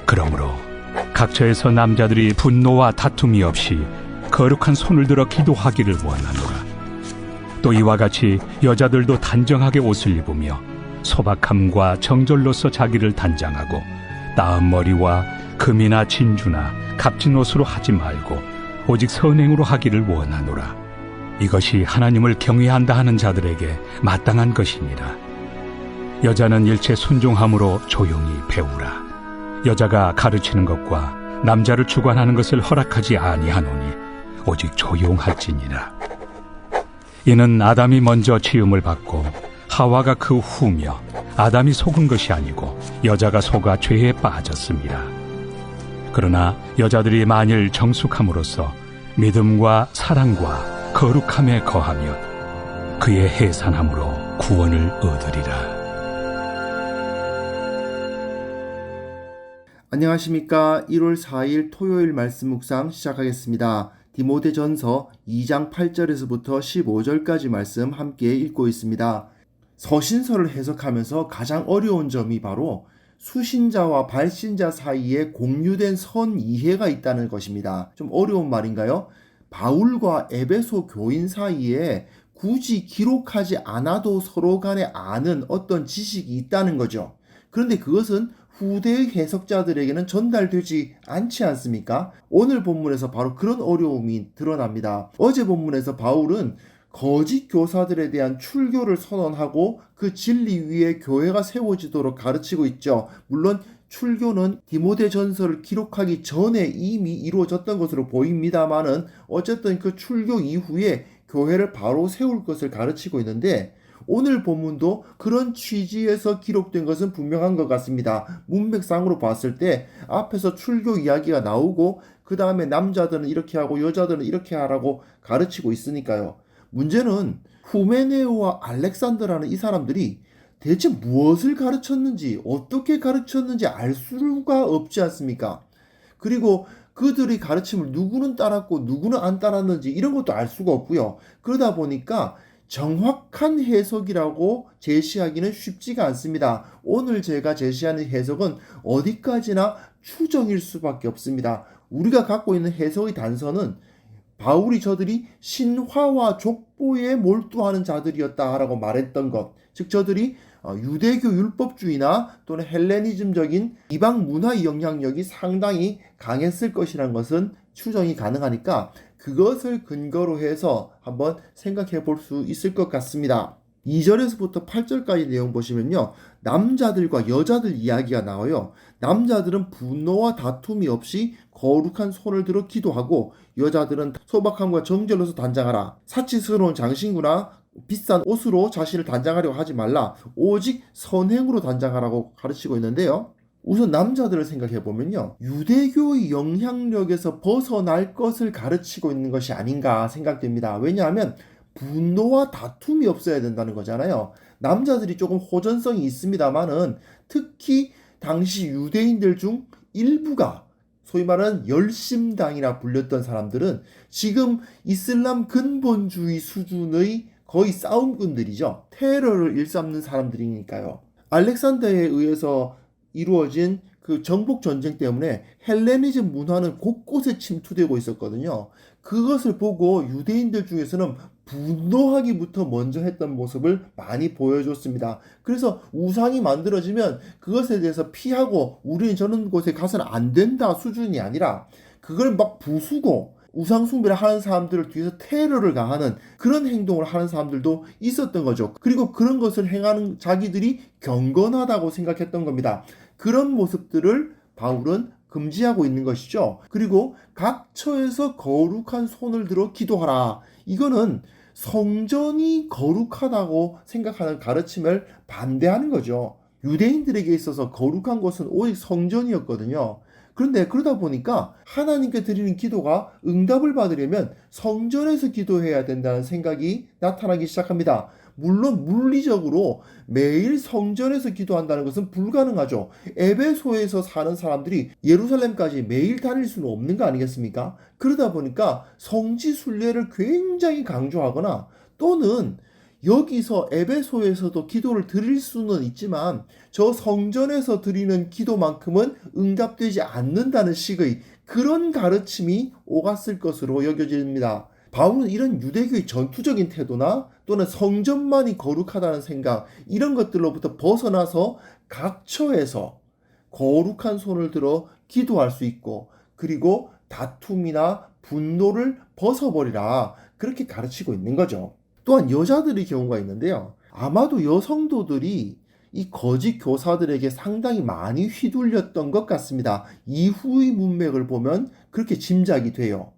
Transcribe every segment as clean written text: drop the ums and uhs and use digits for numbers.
그러므로 각처에서 남자들이 분노와 다툼이 없이 거룩한 손을 들어 기도하기를 원하노라. 또 이와 같이 여자들도 단정하게 옷을 입으며 소박함과 정절로서 자기를 단장하고 따은 머리와 금이나 진주나 값진 옷으로 하지 말고 오직 선행으로 하기를 원하노라. 이것이 하나님을 경외한다 하는 자들에게 마땅한 것이니라. 여자는 일체 순종함으로 조용히 배우라. 여자가 가르치는 것과 남자를 주관하는 것을 허락하지 아니하노니 오직 조용할지니라. 이는 아담이 먼저 지음을 받고 하와가 그 후며 아담이 속은 것이 아니고 여자가 속아 죄에 빠졌습니다. 그러나 여자들이 만일 정숙함으로써 믿음과 사랑과 거룩함에 거하면 그의 해산함으로 구원을 얻으리라. 안녕하십니까. 1월 4일 토요일 말씀 묵상 시작하겠습니다. 디모데전서 2장 8절에서부터 15절까지 말씀 함께 읽고 있습니다. 서신서를 해석하면서 가장 어려운 점이 바로 수신자와 발신자 사이에 공유된 선 이해가 있다는 것입니다. 좀 어려운 말인가요? 바울과 에베소 교인 사이에 굳이 기록하지 않아도 서로 간에 아는 어떤 지식이 있다는 거죠. 그런데 그것은 후대의 해석자들에게는 전달되지 않지 않습니까? 오늘 본문에서 바로 그런 어려움이 드러납니다. 어제 본문에서 바울은 거짓 교사들에 대한 출교를 선언하고 그 진리 위에 교회가 세워지도록 가르치고 있죠. 물론 출교는 디모데전서를 기록하기 전에 이미 이루어졌던 것으로 보입니다만은 어쨌든 그 출교 이후에 교회를 바로 세울 것을 가르치고 있는데 오늘 본문도 그런 취지에서 기록된 것은 분명한 것 같습니다. 문맥상으로 봤을 때 앞에서 출교 이야기가 나오고 그 다음에 남자들은 이렇게 하고 여자들은 이렇게 하라고 가르치고 있으니까요. 문제는 후메네오와 알렉산더라는 이 사람들이 대체 무엇을 가르쳤는지 어떻게 가르쳤는지 알 수가 없지 않습니까? 그리고 그들의 가르침을 누구는 따랐고 누구는 안 따랐는지 이런 것도 알 수가 없고요. 그러다 보니까 정확한 해석이라고 제시하기는 쉽지가 않습니다. 오늘 제가 제시하는 해석은 어디까지나 추정일 수밖에 없습니다. 우리가 갖고 있는 해석의 단서는 바울이 저들이 신화와 족보에 몰두하는 자들이었다라고 말했던 것, 즉 저들이 유대교 율법주의나 또는 헬레니즘적인 이방 문화의 영향력이 상당히 강했을 것이라는 것은 추정이 가능하니까 그것을 근거로 해서 한번 생각해 볼 수 있을 것 같습니다. 2절에서부터 8절까지 내용 보시면요. 남자들과 여자들 이야기가 나와요. 남자들은 분노와 다툼이 없이 거룩한 손을 들어 기도하고 여자들은 소박함과 정절로서 단장하라. 사치스러운 장신구나 비싼 옷으로 자신을 단장하려고 하지 말라. 오직 선행으로 단장하라고 가르치고 있는데요. 우선 남자들을 생각해 보면요. 유대교의 영향력에서 벗어날 것을 가르치고 있는 것이 아닌가 생각됩니다. 왜냐하면 분노와 다툼이 없어야 된다는 거잖아요. 남자들이 조금 호전성이 있습니다만은 특히 당시 유대인들 중 일부가 소위 말하는 열심당이라 불렸던 사람들은 지금 이슬람 근본주의 수준의 거의 싸움꾼들이죠. 테러를 일삼는 사람들이니까요. 알렉산더에 의해서 이루어진 그 정복 전쟁 때문에 헬레니즘 문화는 곳곳에 침투되고 있었거든요. 그것을 보고 유대인들 중에서는 분노하기부터 먼저 했던 모습을 많이 보여줬습니다. 그래서 우상이 만들어지면 그것에 대해서 피하고 우리는 저런 곳에 가서는 안 된다 수준이 아니라 그걸 막 부수고 우상 숭배를 하는 사람들을 뒤에서 테러를 가하는 그런 행동을 하는 사람들도 있었던 거죠. 그리고 그런 것을 행하는 자기들이 경건하다고 생각했던 겁니다. 그런 모습들을 바울은 금지하고 있는 것이죠. 그리고 각 처에서 거룩한 손을 들어 기도하라. 이거는 성전이 거룩하다고 생각하는 가르침을 반대하는 거죠. 유대인들에게 있어서 거룩한 것은 오직 성전이었거든요. 그런데 그러다 보니까 하나님께 드리는 기도가 응답을 받으려면 성전에서 기도해야 된다는 생각이 나타나기 시작합니다. 물론 물리적으로 매일 성전에서 기도한다는 것은 불가능하죠. 에베소에서 사는 사람들이 예루살렘까지 매일 다닐 수는 없는 거 아니겠습니까? 그러다 보니까 성지 순례를 굉장히 강조하거나 또는 여기서 에베소에서도 기도를 드릴 수는 있지만 저 성전에서 드리는 기도만큼은 응답되지 않는다는 식의 그런 가르침이 오갔을 것으로 여겨집니다. 바울은 이런 유대교의 전투적인 태도나 또는 성전만이 거룩하다는 생각, 이런 것들로부터 벗어나서 각처에서 거룩한 손을 들어 기도할 수 있고, 그리고 다툼이나 분노를 벗어버리라, 그렇게 가르치고 있는 거죠. 또한 여자들의 경우가 있는데요. 아마도 여성도들이 이 거짓 교사들에게 상당히 많이 휘둘렸던 것 같습니다. 이후의 문맥을 보면 그렇게 짐작이 돼요.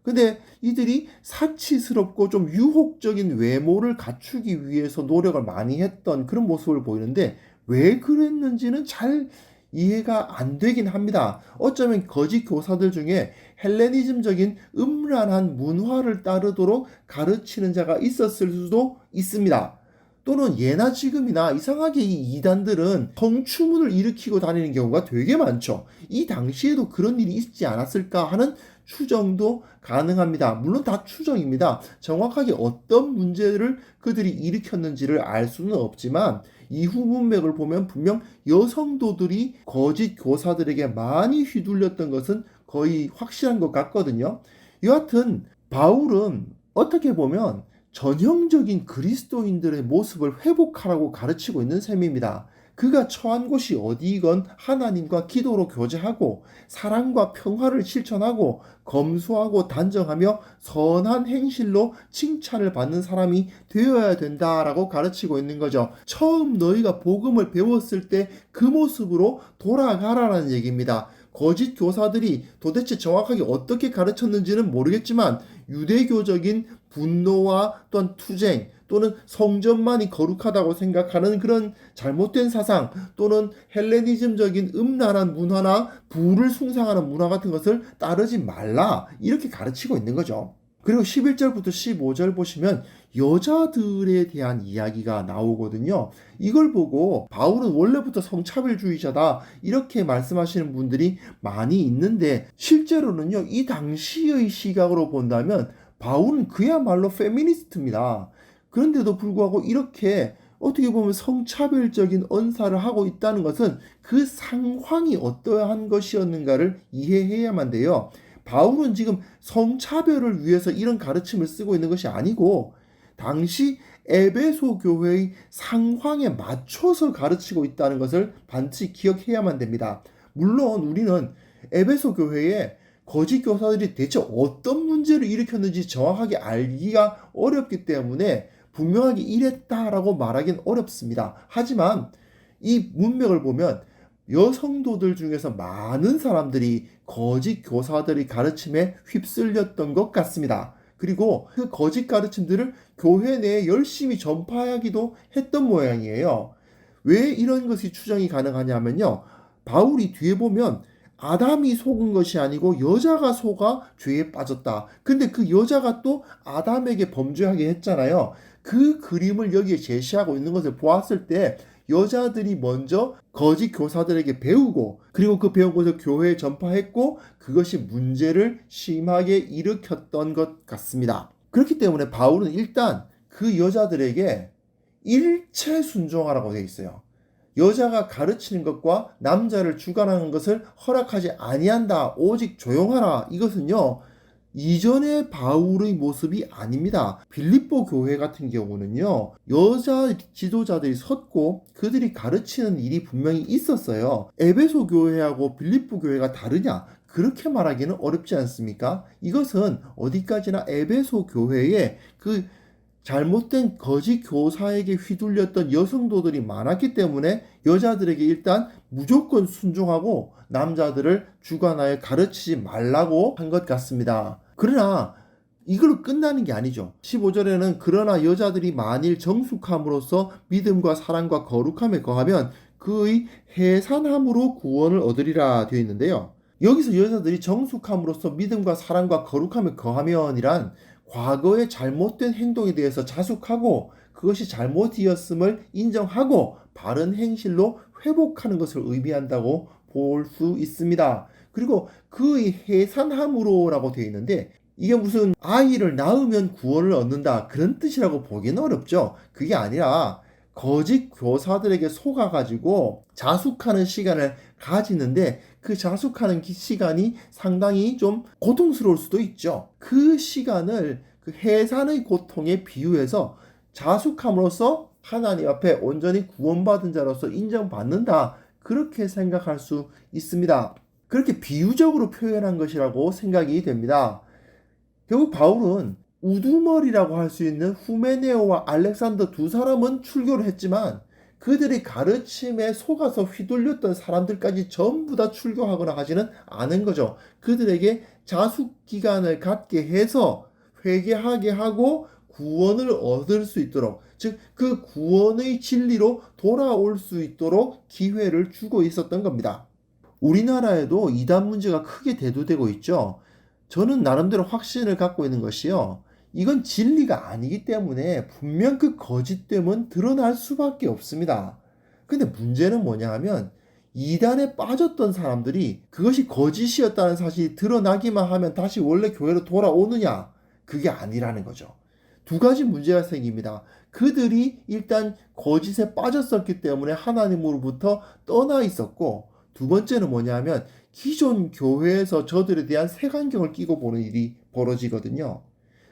근데 이들이 사치스럽고 좀 유혹적인 외모를 갖추기 위해서 노력을 많이 했던 그런 모습을 보이는데, 왜 그랬는지는 잘 이해가 안 되긴 합니다. 어쩌면 거짓 교사들 중에 헬레니즘적인 음란한 문화를 따르도록 가르치는 자가 있었을 수도 있습니다. 또는 예나 지금이나 이상하게 이 이단들은 성추문을 일으키고 다니는 경우가 되게 많죠. 이 당시에도 그런 일이 있지 않았을까 하는 추정도 가능합니다. 물론 다 추정입니다. 정확하게 어떤 문제를 그들이 일으켰는지를 알 수는 없지만 이후 문맥을 보면 분명 여성도들이 거짓 교사들에게 많이 휘둘렸던 것은 거의 확실한 것 같거든요. 여하튼 바울은 어떻게 보면 전형적인 그리스도인들의 모습을 회복하라고 가르치고 있는 셈입니다. 그가 처한 곳이 어디건 하나님과 기도로 교제하고 사랑과 평화를 실천하고 검소하고 단정하며 선한 행실로 칭찬을 받는 사람이 되어야 된다라고 가르치고 있는 거죠. 처음 너희가 복음을 배웠을 때 그 모습으로 돌아가라는 얘기입니다. 거짓 교사들이 도대체 정확하게 어떻게 가르쳤는지는 모르겠지만 유대교적인 분노와 또한 투쟁 또는 성전만이 거룩하다고 생각하는 그런 잘못된 사상 또는 헬레니즘적인 음란한 문화나 부를 숭상하는 문화 같은 것을 따르지 말라, 이렇게 가르치고 있는 거죠. 그리고 11절부터 15절 보시면 여자들에 대한 이야기가 나오거든요. 이걸 보고 바울은 원래부터 성차별주의자다, 이렇게 말씀하시는 분들이 많이 있는데, 실제로는요, 이 당시의 시각으로 본다면 바울은 그야말로 페미니스트입니다. 그런데도 불구하고 이렇게 어떻게 보면 성차별적인 언사를 하고 있다는 것은 그 상황이 어떠한 것이었는가를 이해해야만 돼요. 바울은 지금 성차별을 위해서 이런 가르침을 쓰고 있는 것이 아니고 당시 에베소 교회의 상황에 맞춰서 가르치고 있다는 것을 반드시 기억해야만 됩니다. 물론 우리는 에베소 교회에 거짓 교사들이 대체 어떤 문제를 일으켰는지 정확하게 알기가 어렵기 때문에 분명하게 이랬다라고 말하기는 어렵습니다. 하지만 이 문맥을 보면 여성도들 중에서 많은 사람들이 거짓 교사들의 가르침에 휩쓸렸던 것 같습니다. 그리고 그 거짓 가르침들을 교회 내에 열심히 전파하기도 했던 모양이에요. 왜 이런 것이 추정이 가능하냐면요, 바울이 뒤에 보면 아담이 속은 것이 아니고 여자가 속아 죄에 빠졌다. 근데 그 여자가 또 아담에게 범죄하게 했잖아요. 그 그림을 여기에 제시하고 있는 것을 보았을 때 여자들이 먼저 거짓 교사들에게 배우고, 그리고 그 배운 것을 교회에 전파했고, 그것이 문제를 심하게 일으켰던 것 같습니다. 그렇기 때문에 바울은 일단 그 여자들에게 일체 순종하라고 되어 있어요. 여자가 가르치는 것과 남자를 주관하는 것을 허락하지 아니한다. 오직 조용하라. 이것은요, 이전의 바울의 모습이 아닙니다. 빌립보 교회 같은 경우는요, 여자 지도자들이 섰고 그들이 가르치는 일이 분명히 있었어요. 에베소 교회하고 빌립보 교회가 다르냐? 그렇게 말하기는 어렵지 않습니까? 이것은 어디까지나 에베소 교회에 그 잘못된 거짓 교사에게 휘둘렸던 여성도들이 많았기 때문에 여자들에게 일단 무조건 순종하고 남자들을 주관하여 가르치지 말라고 한 것 같습니다. 그러나 이걸로 끝나는 게 아니죠. 15절에는 그러나 여자들이 만일 정숙함으로써 믿음과 사랑과 거룩함에 거하면 그의 해산함으로 구원을 얻으리라 되어 있는데요. 여기서 여자들이 정숙함으로써 믿음과 사랑과 거룩함에 거하면이란 과거의 잘못된 행동에 대해서 자숙하고 그것이 잘못이었음을 인정하고 바른 행실로 회복하는 것을 의미한다고 볼 수 있습니다. 그리고 그의 해산함으로라고 되어 있는데 이게 무슨 아이를 낳으면 구원을 얻는다 그런 뜻이라고 보기는 어렵죠. 그게 아니라 거짓 교사들에게 속아가지고 자숙하는 시간을 가지는데 그 자숙하는 시간이 상당히 좀 고통스러울 수도 있죠. 그 시간을 그 해산의 고통에 비유해서 자숙함으로써 하나님 앞에 온전히 구원받은 자로서 인정받는다. 그렇게 생각할 수 있습니다. 그렇게 비유적으로 표현한 것이라고 생각이 됩니다. 결국 바울은 우두머리라고 할 수 있는 후메네오와 알렉산더 두 사람은 출교를 했지만 그들의 가르침에 속아서 휘둘렸던 사람들까지 전부 다 출교하거나 하지는 않은 거죠. 그들에게 자숙 기간을 갖게 해서 회개하게 하고 구원을 얻을 수 있도록, 즉 그 구원의 진리로 돌아올 수 있도록 기회를 주고 있었던 겁니다. 우리나라에도 이단 문제가 크게 대두되고 있죠. 저는 나름대로 확신을 갖고 있는 것이요. 이건 진리가 아니기 때문에 분명 그 거짓됨은 드러날 수밖에 없습니다. 근데 문제는 뭐냐 하면 이단에 빠졌던 사람들이 그것이 거짓이었다는 사실이 드러나기만 하면 다시 원래 교회로 돌아오느냐? 그게 아니라는 거죠. 두 가지 문제가 생깁니다. 그들이 일단 거짓에 빠졌었기 때문에 하나님으로부터 떠나 있었고, 두 번째는 뭐냐면 기존 교회에서 저들에 대한 색안경을 끼고 보는 일이 벌어지거든요.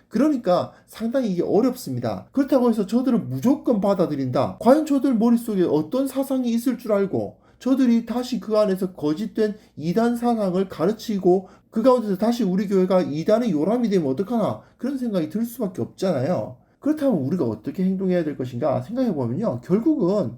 그러니까 상당히 이게 어렵습니다. 그렇다고 해서 저들은 무조건 받아들인다. 과연 저들 머릿속에 어떤 사상이 있을 줄 알고 저들이 다시 그 안에서 거짓된 이단 사상을 가르치고 그 가운데서 다시 우리 교회가 이단의 요람이 되면 어떡하나 그런 생각이 들 수밖에 없잖아요. 그렇다면 우리가 어떻게 행동해야 될 것인가 생각해보면요. 결국은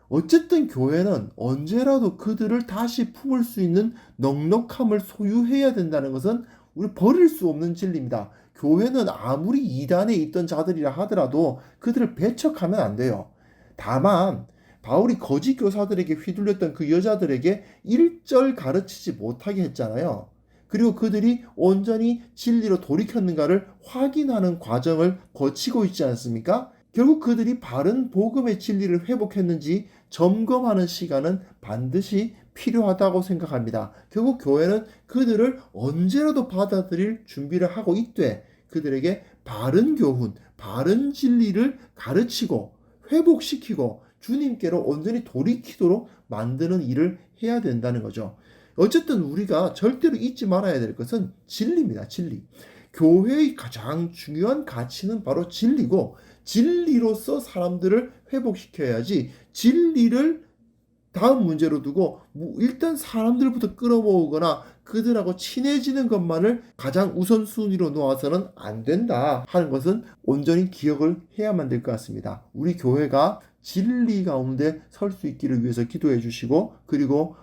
어쨌든 교회는 언제라도 그들을 다시 품을 수 있는 넉넉함을 소유해야 된다는 것은 우리 버릴 수 없는 진리입니다. 교회는 아무리 이단에 있던 자들이라 하더라도 그들을 배척하면 안 돼요. 다만 바울이 거짓 교사들에게 휘둘렸던 그 여자들에게 일절 가르치지 못하게 했잖아요. 그리고 그들이 온전히 진리로 돌이켰는가를 확인하는 과정을 거치고 있지 않습니까? 결국 그들이 바른 복음의 진리를 회복했는지 점검하는 시간은 반드시 필요하다고 생각합니다. 결국 교회는 그들을 언제라도 받아들일 준비를 하고 있되 그들에게 바른 교훈, 바른 진리를 가르치고 회복시키고 주님께로 온전히 돌이키도록 만드는 일을 해야 된다는 거죠. 어쨌든 우리가 절대로 잊지 말아야 될 것은 진리입니다. 진리. 교회의 가장 중요한 가치는 바로 진리고 진리로서 사람들을 회복시켜야지 진리를 다음 문제로 두고 일단 사람들부터 끌어모으거나 그들하고 친해지는 것만을 가장 우선순위로 놓아서는 안 된다 하는 것은 온전히 기억을 해야만 될 것 같습니다. 우리 교회가 진리 가운데 설 수 있기를 위해서 기도해 주시고 그리고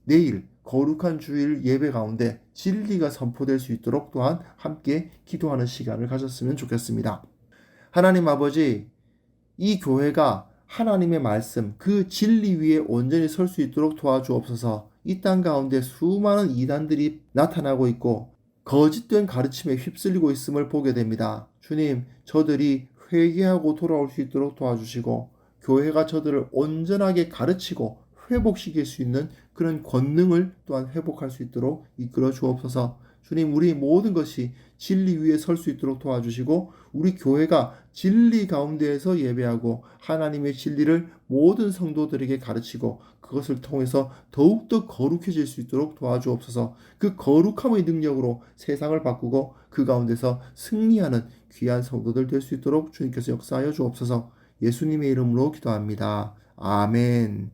내일 거룩한 주일 예배 가운데 진리가 선포될 수 있도록 또한 함께 기도하는 시간을 가졌으면 좋겠습니다. 하나님 아버지, 이 교회가 하나님의 말씀, 그 진리 위에 온전히 설 수 있도록 도와주옵소서. 이 땅 가운데 수많은 이단들이 나타나고 있고 거짓된 가르침에 휩쓸리고 있음을 보게 됩니다. 주님, 저들이 회개하고 돌아올 수 있도록 도와주시고 교회가 저들을 온전하게 가르치고 회복시킬 수 있는 그런 권능을 또한 회복할 수 있도록 이끌어 주옵소서. 주님, 우리 모든 것이 진리 위에 설 수 있도록 도와주시고 우리 교회가 진리 가운데에서 예배하고 하나님의 진리를 모든 성도들에게 가르치고 그것을 통해서 더욱더 거룩해질 수 있도록 도와주옵소서. 그 거룩함의 능력으로 세상을 바꾸고 그 가운데서 승리하는 귀한 성도들 될 수 있도록 주님께서 역사하여 주옵소서. 예수님의 이름으로 기도합니다. 아멘.